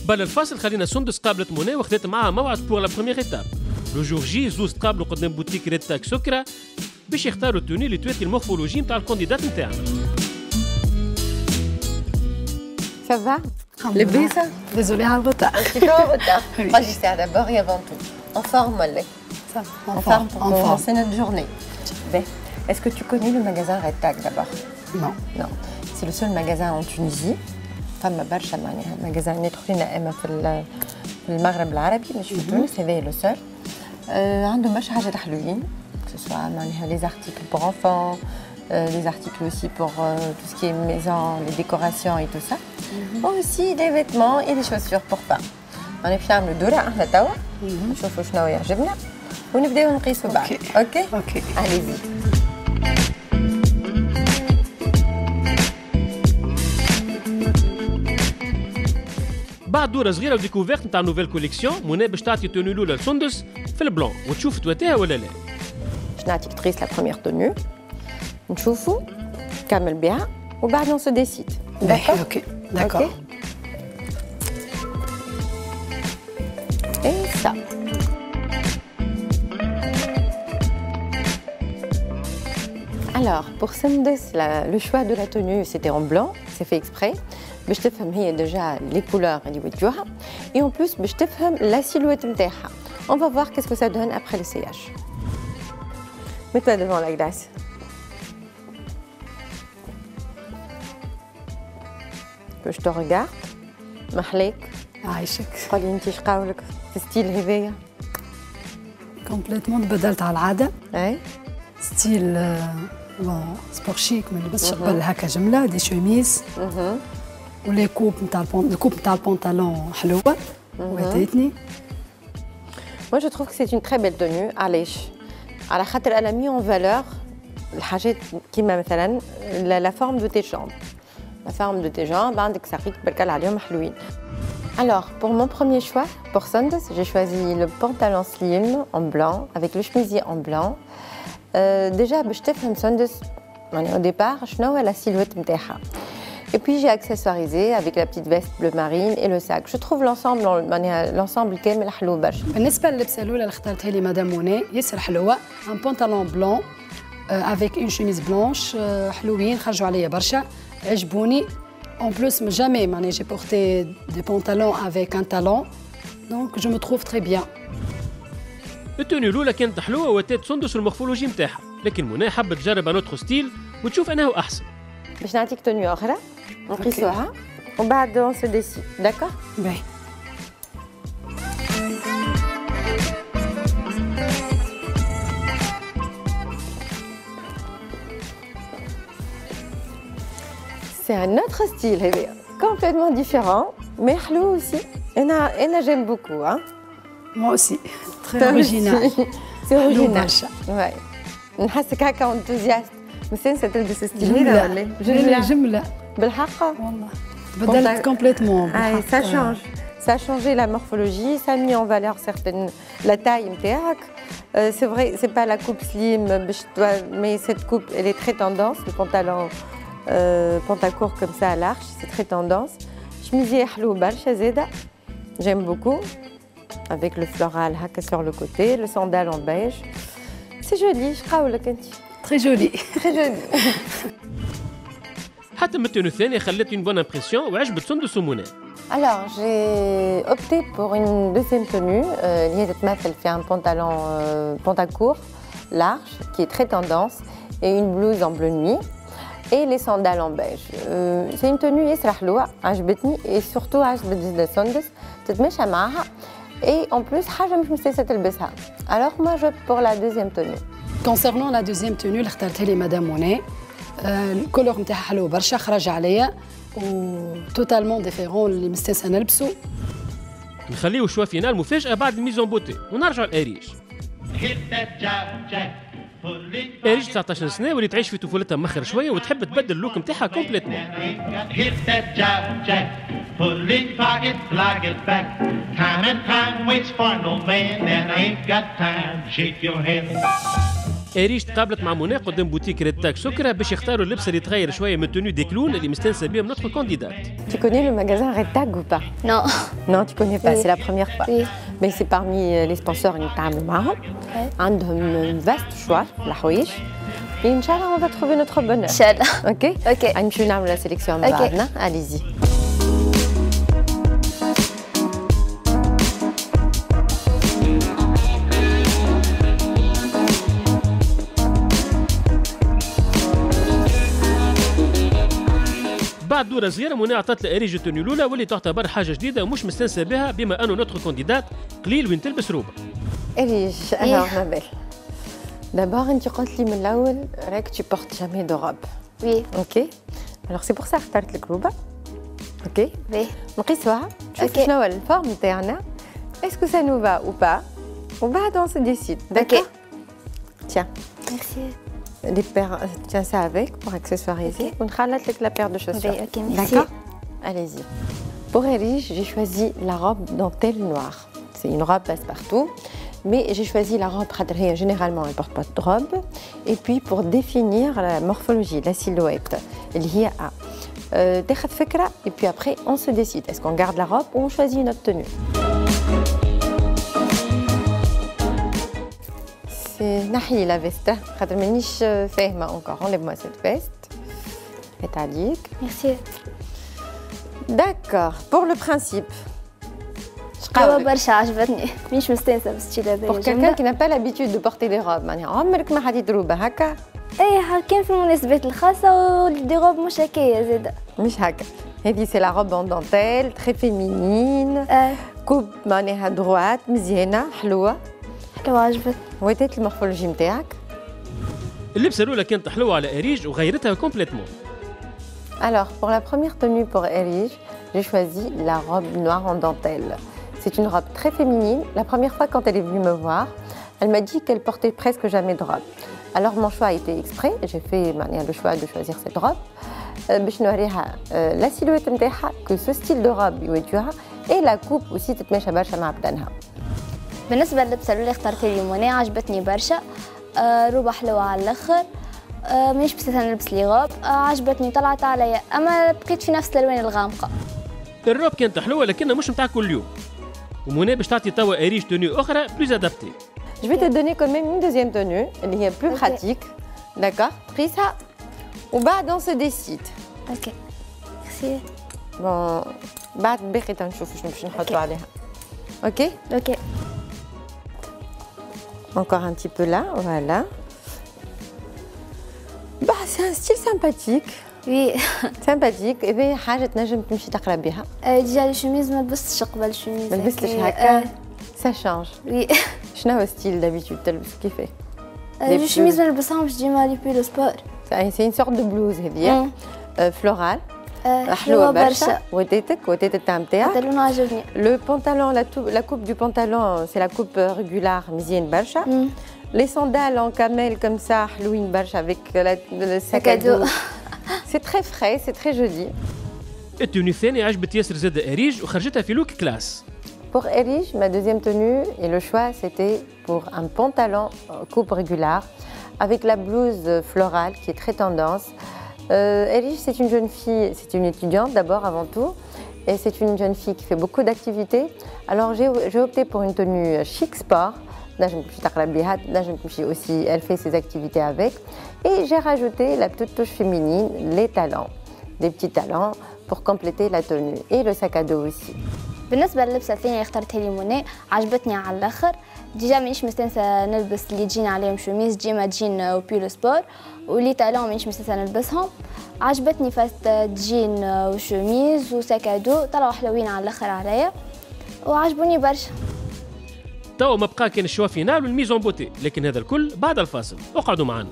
بل الفاصل خلينا سندس قابلت موني وخذت معها موعد بور لا بروميير ايتاب. لو جور جي زوز تقابلوا قدام بوتيك ريد تاك سكرة باش يختاروا التوني اللي تواتي المورفولوجي نتاع الكونديدات نتاعنا. Ça va لبيسة؟ Désolée على الغطاء. Un petit peu en retard. Moi, j'y sais d'abord et avant tout. En forme, Molly. Ça va. En forme pour commencer notre journée. Ben, est-ce que tu connais le magasin Red Tag d'abord? Non. Non. C'est le seul magasin en Tunisie. فما برشا معناها مجازين يدخلين اما في المغرب العربي مش في تونس هذا لو سول. عندهم برشا حاجات حلوين que ce soit معناها les articles pour enfants, les articles aussi pour tout ce qui est maison, les décorations et tout ça. Aussi des vêtements et des chaussures pour femmes. معناها باش نعملوا دورة احنا توا نشوفوا شنو يعجبنا ونبداو نقيسوا بعض. اوكي؟ اوكي. Allez-y. بعد دوره صغيره وديكوفيرت نتاع نوفيل كوليكسيون منى باش تعطي توني الاولى لسندس في البلون وتشوف تواتيها ولا لا. باش نعطيك تقيس لا بروميير توني نشوفوا نكمل بها وبعد نون سو ديسيد. داكور اوكي داكور. اي سا Alors, pour Sundus, le choix de la tenue, c'était en blanc, c'est fait exprès. باش تفهم هي déjà les couleurs اللي وديوها et en plus باش تفهم la silhouette نتاعها. On va voir qu'est-ce que ça donne après l'essayage. Mets-toi devant la glace. Que je te regarde. محليك. عايشك. قولي انت اش قولك في ستيل هذايا؟ كومبليتمون تبدلت على العادة. اي. ستيل بون سبور شيك ما نلبسش قبل هكا جملة دي شوميز. ولي كوب نتاع البنطلون حلوة وعطيتني. Moi je trouve que c'est une très belle tenue علاش؟ على خاطر elle a mis en valeur الحاجات كيما مثلا la forme de tes jambes. La forme de tes jambes عندك ساقيك بركال عليهم حلوين. Alors pour mon premier choix pour Sundus, j'ai choisi le pantalon slim en blanc avec le chemisier en blanc. Déjà باش تفهم Sundus يعني au départ شنو هو la silhouette نتاعها. Et puis j'ai accessoirisé avec la petite veste bleu marine et le sac. Je trouve l'ensemble كامل حلو برشا. بالنسبة للبسة الأولى اللي اختارتها لي مدام موني ياسر حلوة. Un pantalon blanc avec une chemise blanche حلوين خرجوا عليا برشا عجبوني. En plus jamais معني j'ai porté des pantalons avec un talon donc je me trouve très bien. التوني الاولى كانت حلوه وتات سندس المورفولوجي نتاعها لكن منى حبت تجرب ان اوتر ستيل وتشوف انه احسن. باش نعطيك توني اخرى نقيسوها وبعد اون سو ديسيد. داكور؟ باهي. C'est un autre style, complètement différent, mais حلو aussi. Et j'aime beaucoup. Hein? Moi aussi, très original. C'est original. Ouais. نحسك هكا انتوزياست. مسنسة تلبس ستيل هذا ولا؟ جملة. بالحق؟ والله. بدلت complètement. Ça change. Ça a changé la morphologie, ça a mis en valeur certaines la taille نتاعك. C'est vrai, c'est pas la coupe slim, mais cette coupe, elle est très tendance. Le pantalon pantacourt comme ça à l'arche, c'est très tendance. Chemisier حلو برشا زاده. J'aime beaucoup. Avec le floral هكا sur le côté, le sandal en beige. C'est joli, je قولك انت. Très joli. Très joli. حتى من التوني الثانيه خلت une bonne impression وعجبت سندس ومنى. Alors, j'ai opté pour une deuxième tenue. اللي هي تتمثل في un pantalon pantacourt large qui est très tendance et une blouse en bleu nuit. Et les sandales en beige. C'est une tenue ياسر حلوة عجبتني et surtout عجبت زيادة سندس تتماشى معها et en plus حاجة مش مستانسة تلبسها. Alors moi je pour la deuxième tenue. Concernant la deuxième tenue اللي اختارتها لي مدام موني الكولور نتاعها حلو برشا خرج عليا و توتالمون ديفيرون اللي مستانسة نلبسو. نخليو شوا فينال مفاجأة بعد الميزون بوتي ونرجعوا لأريج. اريج 19 سنه واللي تعيش في طفولتها مخر شويه وتحب تبدل اللوك نتاعها كومبليتمون. اريج تقابلت مع منى قدام بوتيك ريتاك سكرة باش يختاروا اللبس اللي تغير شويه من التوني دي كلون اللي مستانسه بهم نوتر كانديدات. Tu connais le magasin Red Tag ou pas? Non. Non, tu connais pas, Oui. c'est la première fois. Oui. Mais c'est parmi les sponsors اللي نتعاملوا معاهم. عندهم vaste choix الحوايج. Et Inch'Allah, on va trouver notre bonheur. Inch'Allah. Ok? Ok. نمشيو نعملوا la sélection مع بعضنا. Allez-y. بعد دوره صغيره منى عطات لاريج التوني الاولى واللي تعتبر حاجه جديده ومش مستانسه بها بما انه نوتر كانديدات قليل وين تلبس روبه. Erige, alors ma belle. D'abord, انت قلت لي من الاول راك tu portes jamais de robe. Oui. Ok? Alors c'est pour ça اخترت لك روبه. Ok? Oui. نقيسوها نشوف Ok. شنو هو الفورم تاعنا. Est-ce que ça nous va ou pas? وبعد on se décide. D'accord? Tiens. Merci. Des paires, tiens ça avec pour accessoiriser. On خلط لك la paire de chaussures. Ok, merci. D'accord? Allez-y. Pour Erige, j'ai choisi la robe dentelle noire. C'est une robe passe-partout, mais j'ai choisi la robe khadriya. Généralement, elle ne porte pas de robe. Et puis pour définir la morphologie, la silhouette, اللي هي تاخذ فكرة et puis après on se décide. Est-ce qu'on garde la robe ou on choisit une autre tenue? C'est نحي la veste. خاطر مانيش فاهمة encore. Enlève-moi cette veste. métallique. Merci. D'accord. Pour le principe. روبة برشا عجبتني. مش مستانسة بالستيل هذا. Pour quelqu'un qui n'a pas l'habitude de porter des robes, معناها عمرك ما حطيت روبة هكا؟ ايه كان في المناسبات الخاصة ودي روب مش هكايا زادة. مش هكا. هذه c'est la robe en dentelle, très féminine. كوب معناها دروات مزيانة حلوة. حلوة عجبتني. وتات المورفولوجي نتاعك؟ اللبسه الاولى كانت حلوه على اريج وغيرتها كومبليتمون. Alors, pour la première tenue pour Erige, j'ai choisi la robe noire en dentelle. C'est une robe très féminine. La première fois, quand elle est venue me voir, elle m'a dit qu'elle portait presque jamais de robe. Alors, mon choix a été exprès. J'ai fait le choix de choisir cette robe. باش نوريها la silhouette نتاعها, que ce style de robe يوديوها, et la coupe aussi تتماشى برشا مع بدنها. بالنسبة للبسة اللي اخترتها لي منى عجبتني برشا. روبة حلوة على الآخر. مانيش بس نلبس لي غوب. عجبتني طلعت عليا اما بقيت في نفس الالوان الغامقه. الروب كانت حلوه لكنها مش نتاع كل يوم. ومنى باش تعطي توا اريج توني اخرى بلوز ادابتي. Je vais te donner quand même une deuxième tenue اللي هي plus pratique. D'accord? تقيسها وبعد on se décide. اوكي. ميرسي. Bon بعد باقي تنشوف شنو باش نحطوا عليها. OK? اوكي. Encore un petit peu là, voilà. Bah, c'est un style sympathique. وي. sympathique. إذا حاجة تنجم تمشي تقرا بها. ديجا الشميز ما لبستش قبل الشميز. ما لبستش هكا. Ça change. وي. شنو هو ستيل d'habitude تلبس كيفاه؟ الشميز ما نلبسهمش ديما لي بيلو سبور. C'est une sorte de blouse هذيا. Floral. حلوة برشا. وتيتك تاع نتاعك. البنطلون عجبني. Le pantalon, la coupe du pantalon, c'est la coupe régulière مزيان برشا. Les sandales en camel comme ça, حلوين برشا avec le sac à dos. C'est très frais, c'est très joli. التوني الثاني عجبت ياسر زاد اريج وخرجتها في لوك كلاس. Pour Erige, ma deuxième tenue et le choix c'était pour un pantalon coupe régulière avec la blouse florale qui est très tendance. Erige, c'est une jeune fille, c'est une étudiante d'abord avant tout, et c'est une jeune fille qui fait beaucoup d'activités. Alors j'ai opté pour une tenue chic sport. Aussi, elle fait ses activités avec. Et j'ai rajouté la petite touche féminine, les talons, des petits talons pour compléter la tenue et le sac à dos aussi. بالنسبة للبسة الثانية اللي اخترتها لي منى عجبتني على الآخر. ديجا مانيش مستانسة نلبس اللي جين عليهم شوميز ديما جين وبيلو سبور واللي تالون مانيش مستانسة نلبسهم. عجبتني فاست جين وشوميز وساكادو طلعوا حلوين على الآخر عليا وعجبوني برشا. توا ما بقى كان الشوا فينال والميزون بوتي، لكن هذا الكل بعد الفاصل. اقعدوا معنا.